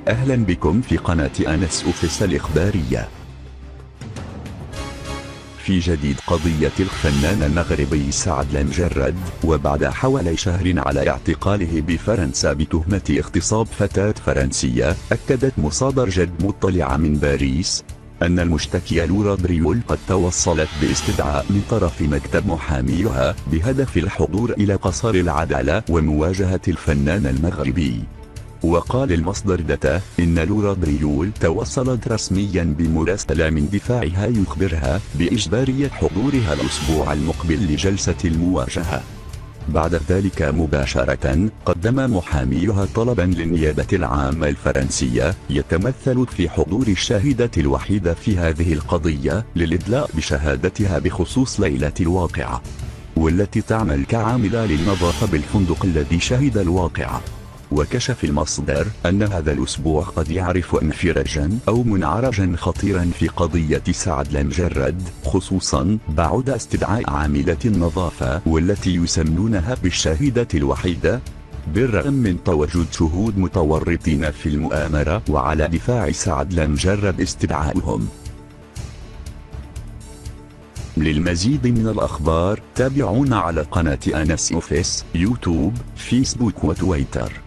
أهلا بكم في قناة أنس أوفيس الإخبارية. في جديد قضية الفنان المغربي سعد المجرد، وبعد حوالي شهر على اعتقاله بفرنسا بتهمة اغتصاب فتاة فرنسية، أكدت مصادر جد مطلعة من باريس أن المشتكية لورا دريول قد توصلت باستدعاء من طرف مكتب محاميها بهدف الحضور إلى قصر العدالة ومواجهة الفنان المغربي. وقال المصدر داتا إن لورا دريول توصلت رسميا بمراسلة من دفاعها يخبرها بإجبارية حضورها الأسبوع المقبل لجلسة المواجهة. بعد ذلك مباشرة قدم محاميها طلبا للنيابة العامة الفرنسية يتمثل في حضور الشاهدة الوحيدة في هذه القضية للإدلاء بشهادتها بخصوص ليلة الواقعة، والتي تعمل كعاملة للنظافة بالفندق الذي شهد الواقعة. وكشف المصدر أن هذا الأسبوع قد يعرف انفراجا أو منعرجا خطيرا في قضية سعد المجرد، خصوصا بعد استدعاء عاملة النظافة والتي يسمونها بالشاهدة الوحيدة، بالرغم من تواجد شهود متورطين في المؤامرة وعلى دفاع سعد المجرد استدعائهم. للمزيد من الأخبار تابعونا على قناة أنس أوفيس، يوتيوب، فيسبوك وتويتر.